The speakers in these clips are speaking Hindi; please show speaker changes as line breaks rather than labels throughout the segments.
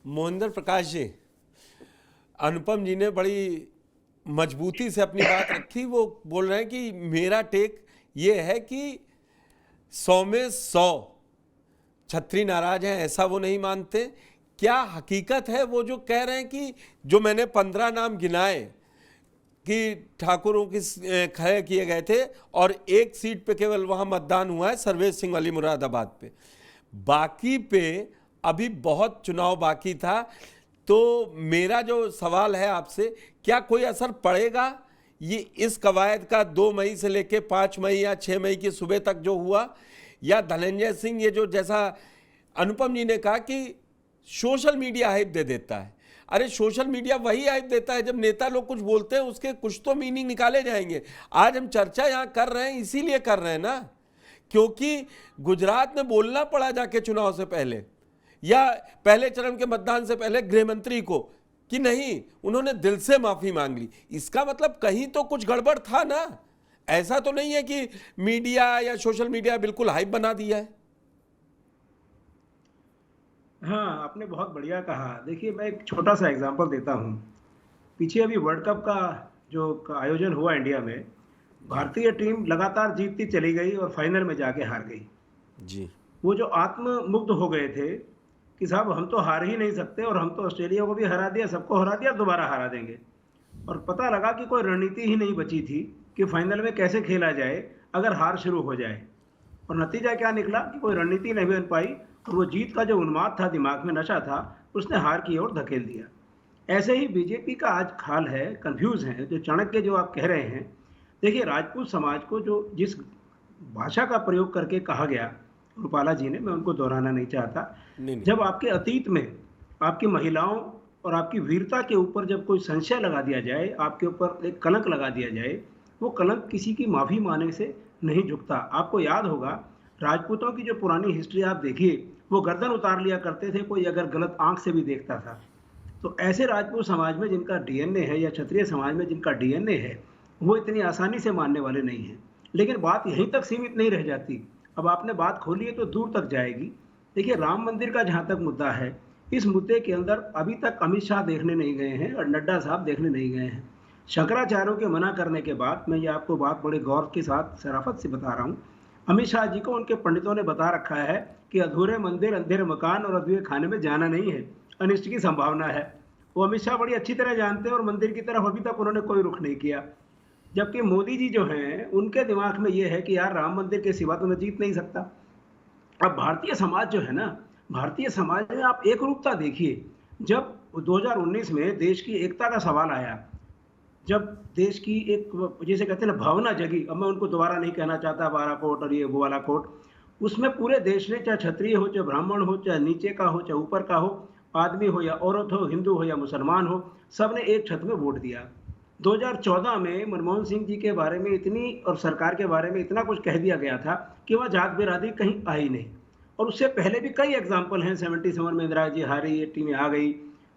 मोहिंदर प्रकाश जी, अनुपम जी ने बड़ी मजबूती से अपनी बात रखी। वो बोल रहे हैं कि मेरा टेक ये है कि 100 में 100 छत्री नाराज हैं, ऐसा वो नहीं मानते। क्या हकीकत है वो जो कह रहे हैं कि जो मैंने 15 नाम गिनाए कि ठाकुरों की खड़े किए गए थे और एक सीट पे केवल वहां मतदान हुआ है, सर्वेश सिंह वाली मुरादाबाद पे, बाकी पे अभी बहुत चुनाव बाकी था। तो मेरा जो सवाल है आपसे, क्या कोई असर पड़ेगा ये इस कवायद का 2 मई से लेके 5 मई या 6 मई की सुबह तक जो हुआ, या धनंजय सिंह ये जो जैसा अनुपम जी ने कहा कि सोशल मीडिया हाइप दे देता है। अरे सोशल मीडिया वही हाइप देता है जब नेता लोग कुछ बोलते हैं उसके कुछ तो मीनिंग निकाले जाएंगे। आज हम चर्चा यहाँ कर रहे हैं इसीलिए कर रहे हैं ना, क्योंकि गुजरात में बोलना पड़ा जाके चुनाव से पहले या पहले चरण के मतदान से पहले गृह मंत्री को कि नहीं, उन्होंने दिल से माफी मांग ली। इसका मतलब कहीं तो कुछ गड़बड़ था ना। ऐसा तो नहीं है कि मीडिया या सोशल मीडिया बिल्कुल हाइप बना दिया है।
हाँ, आपने बहुत बढ़िया कहा। देखिए, मैं एक छोटा सा एग्जांपल देता हूँ। पीछे अभी वर्ल्ड कप का जो आयोजन हुआ इंडिया में, भारतीय टीम लगातार जीतती चली गई और फाइनल में जाके हार गई।
जी।
वो जो आत्ममुग्ध हो गए थे कि साहब हम तो हार ही नहीं सकते, और हम तो ऑस्ट्रेलिया को भी हरा दिया, सबको हरा दिया, दोबारा हरा देंगे। और पता लगा कि कोई रणनीति ही नहीं बची थी कि फाइनल में कैसे खेला जाए अगर हार शुरू हो जाए। और नतीजा क्या निकला कि कोई रणनीति नहीं बन पाई, और वो जीत का जो उन्माद था, दिमाग में नशा था, उसने हार की ओर धकेल दिया। ऐसे ही बीजेपी का आज हाल है, कंफ्यूज है। जो चाणक्य जो आप कह रहे हैं, देखिए राजपूत समाज को जो जिस भाषा का प्रयोग करके कहा गया रूपाला जी ने, मैं उनको दोहराना नहीं चाहता।
नहीं नहीं।
जब आपके अतीत में आपकी महिलाओं और आपकी वीरता के ऊपर जब कोई संशय लगा दिया जाए, आपके ऊपर एक कलंक लगा दिया जाए, वो कलंक किसी की माफी मांगने से नहीं झुकता। आपको याद होगा राजपूतों की जो पुरानी हिस्ट्री आप देखिए, वो गर्दन उतार लिया करते थे कोई अगर गलत आंख से भी देखता था। तो ऐसे राजपूत समाज में जिनका डीएनए है, या क्षत्रिय समाज में जिनका डीएनए है, वो इतनी आसानी से मानने वाले नहीं हैं। लेकिन बात यहीं तक सीमित नहीं रह जाती। अब आपने बात खोली है तो दूर तक जाएगी। देखिए, राम मंदिर का जहाँ तक मुद्दा है, इस मुद्दे के अंदर अभी तक अमित शाह देखने नहीं गए हैं और नड्डा साहब देखने नहीं गए हैं। शंकराचार्यों के मना करने के बाद, मैं ये आपको बात बड़े गौर के साथ शराफत से बता रहा हूँ, अमित शाह जी को उनके पंडितों ने बता रखा है कि अधूरे मंदिर, अंधेरे मकान और अधूरे खाने में जाना नहीं है, अनिष्ट की संभावना है। वो अमित शाह बड़ी अच्छी तरह जानते हैं और मंदिर की तरफ अभी तक उन्होंने कोई रुख नहीं किया। जबकि मोदी जी जो हैं, उनके दिमाग में ये है कि यार राम मंदिर के सिवा तो मैं जीत नहीं सकता। अब भारतीय समाज जो है ना, भारतीय समाज में आप एक रूपता देखिए। जब 2019 में देश की एकता का सवाल आया, जब देश की एक, जिसे कहते हैं ना, भावना जगी, अब मैं उनको दोबारा नहीं कहना चाहता बालाकोट और ये वो वाला कोट, उसमें पूरे देश ने, चाहे क्षत्रिय हो, चाहे ब्राह्मण हो, चाहे नीचे का हो, चाहे ऊपर का हो, आदमी हो या औरत हो, हिंदू हो या मुसलमान हो, सब ने एक छत में वोट दिया। 2014 में मनमोहन सिंह जी के बारे में इतनी, और सरकार के बारे में इतना कुछ कह दिया गया था कि वह जात बिरादरी कहीं आई नहीं। और उससे पहले भी कई एग्जाम्पल हैं। 77 में इंदिरा जी हारी, 80 में आ गई,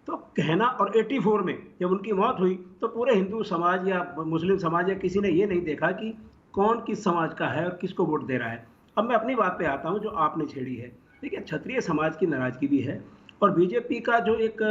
तो कहना, और 84 में जब उनकी मौत हुई तो पूरे हिंदू समाज या मुस्लिम समाज या किसी ने ये नहीं देखा कि कौन किस समाज का है और किसको वोट दे रहा है। अब मैं अपनी बात पे आता हूँ जो आपने छेड़ी है। देखिए, क्षत्रिय समाज की नाराजगी भी है, और बीजेपी का जो एक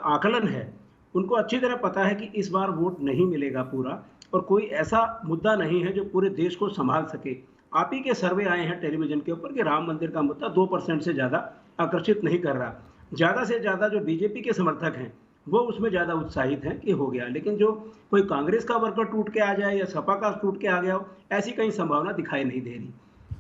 आकलन है, उनको अच्छी तरह पता है कि इस बार वोट नहीं मिलेगा पूरा, और कोई ऐसा मुद्दा नहीं है जो पूरे देश को संभाल सके। आप ही के सर्वे आए हैं टेलीविजन के ऊपर कि राम मंदिर का मुद्दा 2% से ज़्यादा आकर्षित नहीं कर रहा। ज़्यादा से ज़्यादा जो बीजेपी के समर्थक हैं वो उसमें ज़्यादा उत्साहित हैं कि हो गया। लेकिन जो कोई कांग्रेस का वर्कर टूट के आ जाए या सपा का टूट के आ गया हो, ऐसी कहीं संभावना दिखाई नहीं दे रही।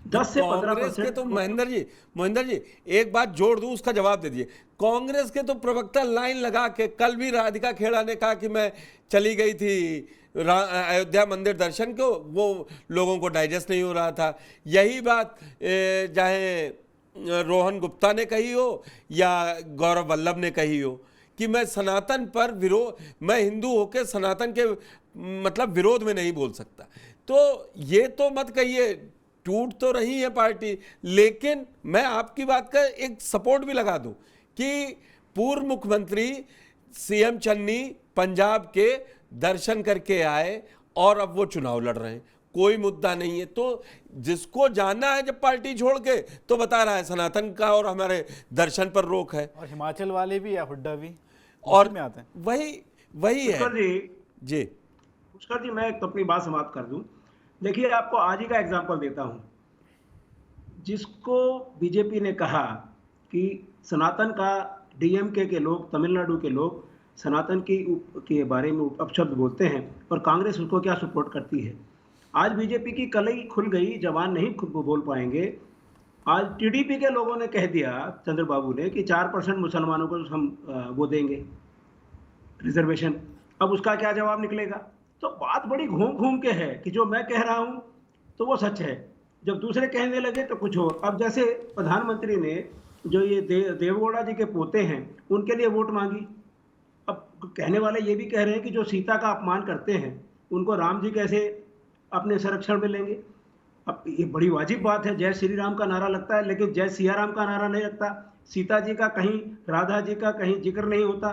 तो
10 से
कांग्रेस के
15%।
तो महेंद्र जी एक बात जोड़ दूं, उसका जवाब दे दिए। कांग्रेस के तो प्रवक्ता लाइन लगा के, कल भी राधिका खेड़ा ने कहा कि मैं चली गई थी अयोध्या मंदिर दर्शन को, वो लोगों को डाइजेस्ट नहीं हो रहा था। यही बात चाहे रोहन गुप्ता ने कही हो या गौरव वल्लभ ने कही हो कि मैं सनातन पर विरोध, मैं हिंदू होकर सनातन के मतलब विरोध में नहीं बोल सकता। तो ये तो मत कहिए, टूट तो रही है पार्टी। लेकिन मैं आपकी बात का एक सपोर्ट भी लगा दूं कि पूर्व मुख्यमंत्री सीएम चन्नी पंजाब के दर्शन करके आए और अब वो चुनाव लड़ रहे हैं। कोई मुद्दा नहीं है। तो जिसको जाना है जब पार्टी छोड़ के, तो बता रहा है सनातन का और हमारे दर्शन पर रोक है।
और हिमाचल वाले भी या हुड्डा भी
और
में आते हैं।
वही है जी।
पुष्कर जी, मैं अपनी बात समाप्त कर दूं। देखिए, आपको आज ही का एग्जांपल देता हूं। जिसको बीजेपी ने कहा कि सनातन का डीएमके के लोग, तमिलनाडु के लोग सनातन के बारे में अपशब्द बोलते हैं और कांग्रेस उसको क्या सपोर्ट करती है। आज बीजेपी की कलई खुल गई, जवान नहीं खुद बोल पाएंगे। आज टीडीपी के लोगों ने कह दिया, चंद्रबाबू ने, कि 4% मुसलमानों को हम वो देंगे रिजर्वेशन। अब उसका क्या जवाब निकलेगा? तो बात बड़ी घूम घूम के है कि जो मैं कह रहा हूं तो वो सच है, जब दूसरे कहने लगे तो कुछ और। अब जैसे प्रधानमंत्री ने जो ये देवगौड़ा जी के पोते हैं उनके लिए वोट मांगी। अब कहने वाले ये भी कह रहे हैं कि जो सीता का अपमान करते हैं उनको राम जी कैसे अपने संरक्षण में लेंगे। अब ये बड़ी वाजिब बात है, जय श्री राम का नारा लगता है लेकिन जय सिया राम का नारा नहीं लगता। सीता जी का कहीं, राधा जी का कहीं जिक्र नहीं होता।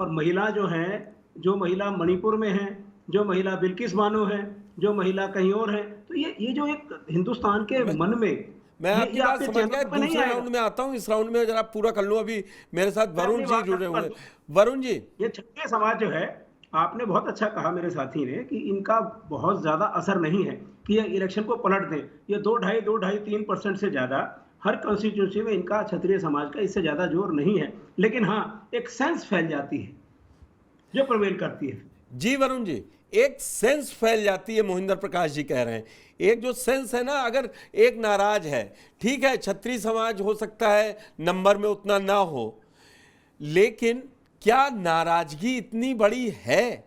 और महिला जो है, जो महिला मणिपुर में है, जो महिला बिल्किस बानो है, जो महिला कहीं और है, तो ये जो एक हिंदुस्तान के मन में,
मैं आपकी बात समझ गया। दूसरे राउंड में आता हूं, इस राउंड में जरा पूरा कर लूं। अभी मेरे साथ वरुण जी जुड़े हुए हैं। वरुण जी,
ये क्षत्रिय समाज जो है, आपने बहुत अच्छा कहा मेरे साथी ने कि इनका बहुत ज्यादा असर नहीं है कि ये इलेक्शन को पलट दें। ये 2.5-3% से ज्यादा हर कॉन्स्टिट्यूंसी में इनका, क्षत्रिय समाज का, इससे ज्यादा जोर नहीं है। लेकिन हाँ, एक सेंस फैल जाती है जो प्रवेल करती है।
जी वरुण जी, एक सेंस फैल जाती है, मोहिंदर प्रकाश जी कह रहे हैं। एक जो सेंस है ना, अगर एक नाराज है, ठीक है, क्षत्रिय समाज हो सकता है नंबर में उतना ना हो, लेकिन क्या नाराजगी इतनी बड़ी है?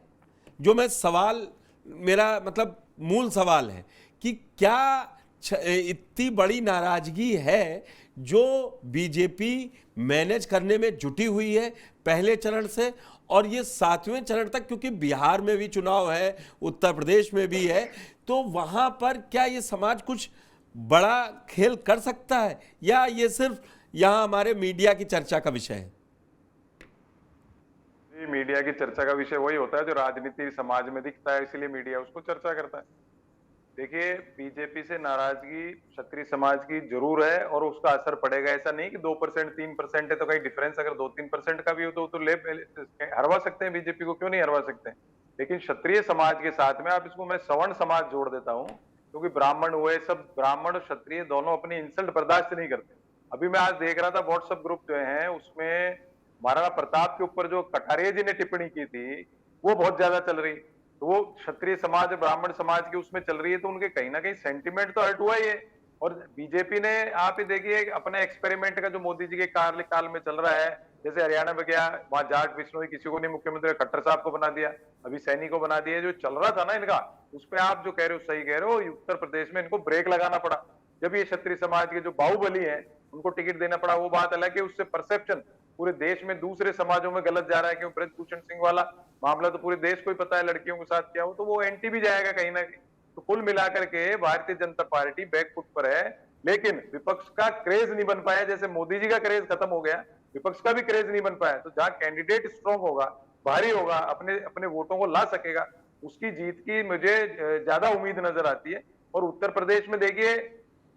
जो मैं सवाल, मेरा मतलब मूल सवाल है कि क्या इतनी बड़ी नाराजगी है जो बीजेपी मैनेज करने में जुटी हुई है पहले चरण से और ये 7वें चरण तक, क्योंकि बिहार में भी चुनाव है, उत्तर प्रदेश में भी है, तो वहां पर क्या ये समाज कुछ बड़ा खेल कर सकता है या ये सिर्फ यहां हमारे मीडिया की चर्चा का विषय है?
मीडिया की चर्चा का विषय वही होता है जो राजनीति समाज में दिखता है, इसलिए मीडिया उसको चर्चा करता है। देखिए, बीजेपी से नाराजगी क्षत्रिय समाज की जरूर है और उसका असर पड़ेगा। ऐसा नहीं कि 2% 3% है तो कहीं डिफरेंस अगर 2-3% का भी हो तो ले हरवा सकते हैं बीजेपी को, क्यों नहीं हरवा सकते हैं। लेकिन क्षत्रिय समाज के साथ में आप इसको मैं सवर्ण समाज जोड़ देता हूँ, क्योंकि ब्राह्मण हुए, सब ब्राह्मण और क्षत्रिय दोनों अपनी इंसल्ट बर्दाश्त नहीं करते। अभी मैं आज देख रहा था व्हाट्सएप ग्रुप जो है उसमें महाराणा प्रताप के ऊपर जो कटारिया जी ने टिप्पणी की थी वो बहुत ज्यादा चल रही, तो वो क्षत्रिय समाज ब्राह्मण समाज की उसमें चल रही है, तो उनके कहीं ना कहीं सेंटिमेंट तो हर्ट हुआ ही है। और बीजेपी ने, आप ही देखिए, अपने एक्सपेरिमेंट का जो मोदी जी के कार्यकाल में चल रहा है, जैसे हरियाणा में गया, वहां जाट बिश्नोई किसी को नहीं, मुख्यमंत्री खट्टर साहब को बना दिया, अभी सैनी को बना दिया। जो चल रहा था ना इनका, उस पर आप जो कह रहे हो सही कह रहे हो, उत्तर प्रदेश में इनको ब्रेक लगाना पड़ा जब ये क्षत्रिय समाज के जो बाहुबली है उनको टिकट देना पड़ा। वो बात अलग है, उससे परसेप्शन पूरे देश में दूसरे समाजों में गलत जा रहा है। क्यों? ब्रजभूषण सिंह वाला मामला तो पूरे देश को ही पता है, लड़कियों के साथ क्या हो, तो वो एंटी भी जाएगा कहीं ना कहीं। तो कुल मिलाकर के भारतीय जनता पार्टी बैकफुट पर है, लेकिन विपक्ष का क्रेज नहीं बन पाया। जैसे मोदी जी का क्रेज खत्म हो गया, विपक्ष का भी क्रेज नहीं बन पाया। तो जहां कैंडिडेट स्ट्रॉन्ग होगा, भारी होगा, अपने अपने वोटों को ला सकेगा, उसकी जीत की मुझे ज्यादा उम्मीद नजर आती है। और उत्तर प्रदेश में देखिए,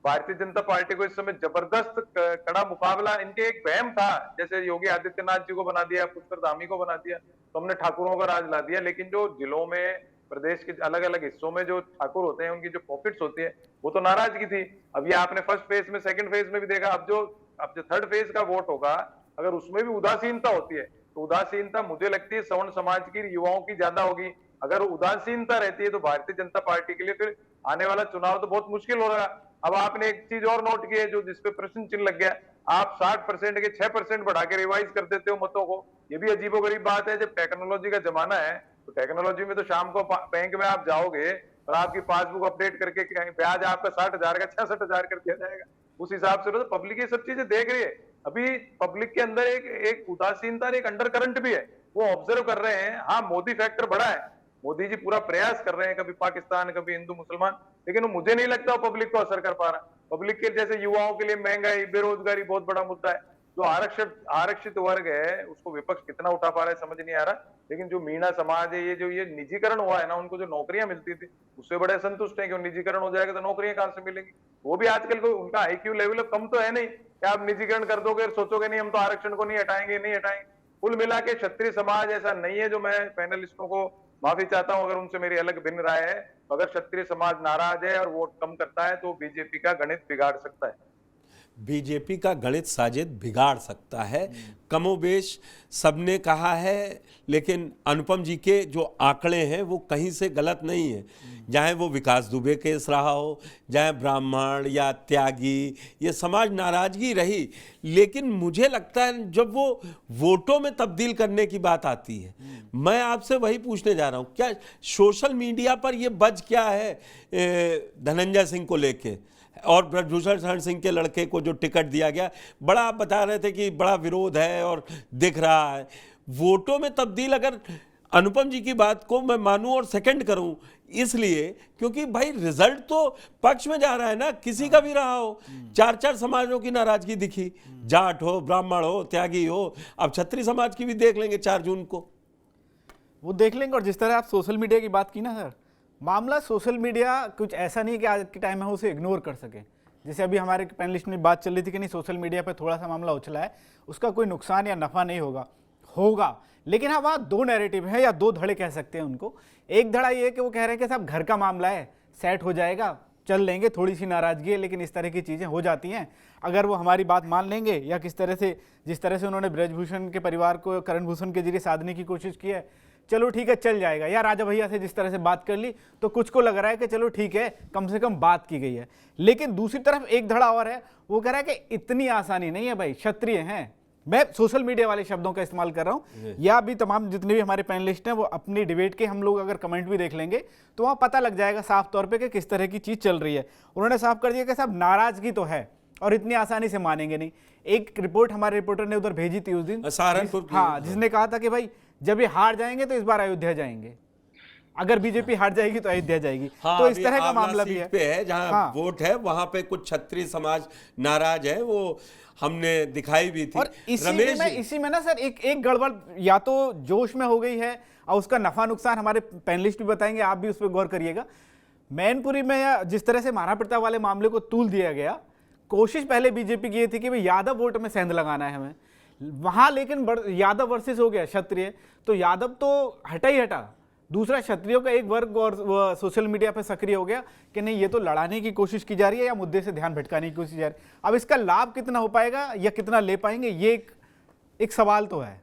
भारतीय जनता पार्टी को इस समय जबरदस्त कड़ा मुकाबला, इनके एक वहम था, जैसे योगी आदित्यनाथ जी को बना दिया, पुष्कर धामी को बना दिया, तो हमने ठाकुरों का राज ला दिया। लेकिन जो जिलों में, प्रदेश के अलग अलग हिस्सों में जो ठाकुर होते हैं, उनकी जो पॉकेट्स होती है, वो तो नाराजगी थी। अब ये आपने फर्स्ट फेज में, सेकंड फेज में भी देखा। अब जो थर्ड फेज का वोट होगा, अगर उसमें भी उदासीनता होती है, तो उदासीनता मुझे लगती है सवर्ण समाज की, युवाओं की ज्यादा होगी। अगर उदासीनता रहती है तो भारतीय जनता पार्टी के लिए फिर आने वाला चुनाव तो बहुत मुश्किल हो रहा। अब आपने एक चीज और नोट की है जो जिसपे प्रश्न चिन्ह लग गया, आप 60% के 6% बढ़ा के रिवाइज कर देते हो मतों को। ये भी अजीबोगरीब बात है। जब टेक्नोलॉजी का जमाना है, तो टेक्नोलॉजी में तो शाम को बैंक में आप जाओगे और आपकी पासबुक अपडेट करके ब्याज आपका 60,000 का 66,000 कर दिया जाएगा। उस हिसाब से तो पब्लिक ये सब चीजें देख रही है। अभी पब्लिक के अंदर एक उदासीनता, एक अंडर करंट भी है, वो ऑब्जर्व कर रहे हैं। हाँ, मोदी फैक्टर बड़ा है, मोदी जी पूरा प्रयास कर रहे हैं, कभी पाकिस्तान कभी हिंदू मुसलमान, लेकिन वो मुझे नहीं लगता वो पब्लिक को असर कर पा रहा। पब्लिक के जैसे युवाओं के लिए महंगाई, बेरोजगारी बहुत बड़ा मुद्दा है। जो आरक्षित वर्ग है उसको विपक्ष कितना उठा पा रहा है समझ नहीं आ रहा। लेकिन जो मीणा समाज है, ये जो ये निजीकरण हुआ है ना, उनको जो नौकरियां मिलती थी उससे बड़े संतुष्ट हैं कि निजीकरण हो जाएगा तो नौकरियां कहां से मिलेंगी। वो भी आजकल को उनका आईक्यू लेवल कम तो है नहीं कि आप निजीकरण कर दोगे और सोचोगे नहीं हम तो आरक्षण को नहीं हटाएंगे, नहीं हटाएंगे। कुल मिला के क्षत्रिय समाज ऐसा नहीं है, जो मैं पैनलिस्टों को माफी चाहता हूं अगर उनसे मेरी अलग भिन्न राय है। अगर क्षत्रिय समाज नाराज है और वोट कम करता है तो बीजेपी का गणित बिगाड़ सकता है।
बीजेपी का गणित साजिद बिगाड़ सकता है, कमोबेश सबने कहा है, लेकिन अनुपम जी के जो आंकड़े हैं वो कहीं से गलत नहीं है। चाहे वो विकास दुबे केस रहा हो, चाहे ब्राह्मण या त्यागी, ये समाज नाराजगी रही, लेकिन मुझे लगता है जब वो वोटों में तब्दील करने की बात आती है, मैं आपसे वही पूछने जा रहा हूँ, क्या सोशल मीडिया पर ये बज क्या है धनंजय सिंह को लेके और ब्रजभूषण शरण सिंह के लड़के को जो टिकट दिया गया, बड़ा आप बता रहे थे कि बड़ा विरोध है और दिख रहा है। वोटों में तब्दील अगर अनुपम जी की बात को मैं मानूं और सेकंड करूं, इसलिए क्योंकि भाई रिजल्ट तो पक्ष में जा रहा है ना, किसी का भी रहा हो। चार चार समाजों की नाराजगी दिखी, जाट हो, ब्राह्मण हो, त्यागी हो, अब क्षत्रिय समाज की भी देख लेंगे 4 जून को,
वो देख लेंगे। और जिस तरह आप सोशल मीडिया की बात की ना सर, मामला सोशल मीडिया कुछ ऐसा नहीं कि आज के टाइम में उसे इग्नोर कर सके। जैसे अभी हमारे पैनलिस्ट में बात चल रही थी कि नहीं सोशल मीडिया पे थोड़ा सा मामला उछला है, उसका कोई नुकसान या नफा नहीं होगा। लेकिन हाँ, वहाँ 2 नैरेटिव है या 2 धड़े कह सकते हैं उनको। एक धड़ा ये है कि वो कह रहे हैं कि साहब घर का मामला है, सेट हो जाएगा, चल लेंगे, थोड़ी सी नाराजगी है लेकिन इस तरह की चीज़ें हो जाती हैं, अगर वो हमारी बात मान लेंगे या जिस तरह से उन्होंने ब्रजभूषण के परिवार को करण भूषण के जरिए साधने की कोशिश की है, चलो ठीक है चल जाएगा। या राजा भैया से जिस तरह से बात कर ली तो कुछ को लग रहा है कि चलो ठीक है, कम से कम बात की गई है। लेकिन दूसरी तरफ एक धड़ा और है, वो कह रहा है कि इतनी आसानी नहीं है भाई, क्षत्रिय हैं। मैं सोशल मीडिया वाले शब्दों का इस्तेमाल कर रहा हूं, या भी तमाम जितने भी हमारे पैनलिस्ट हैं वो अपनी डिबेट के हम लोग अगर कमेंट भी देख लेंगे तो वहां पता लग जाएगा साफ तौर पे कि किस तरह की चीज चल रही है। उन्होंने साफ कर दिया कि साहब नाराजगी तो है और इतनी आसानी से मानेंगे नहीं। एक रिपोर्ट हमारे रिपोर्टर ने उधर भेजी थी उस दिन
सहारनपुर,
हाँ, जिसने कहा था कि भाई जब ये हार जाएंगे तो इस बार अयोध्या जाएंगे, अगर बीजेपी हार जाएगी तो अयोध्या जाएगी।
हाँ,
तो इस तरह का मामला भी है
पे है जहां
हाँ,
वोट है वहां पे कुछ क्षत्रिय समाज नाराज है, वो हमने दिखाई भी थी।
और इसी में ना सर एक गड़बड़ या तो जोश में हो गई है और उसका नफा नुकसान हमारे पैनलिस्ट भी बताएंगे, आप भी उस पर गौर करिएगा। मैनपुरी में या जिस तरह से महाराणा प्रताप वाले मामले को तूल दिया गया, कोशिश पहले बीजेपी की ये थी कि भाई यादव वोट में सेंध लगाना है हमें वहां, लेकिन यादव वर्सेस हो गया क्षत्रिय, तो यादव तो हटा ही हटा, दूसरा क्षत्रियों का एक वर्ग और सोशल मीडिया पर सक्रिय हो गया कि नहीं ये तो लड़ाने की कोशिश की जा रही है या मुद्दे से ध्यान भटकाने की कोशिश की जा रही है। अब इसका लाभ कितना हो पाएगा या कितना ले पाएंगे, ये एक सवाल तो है।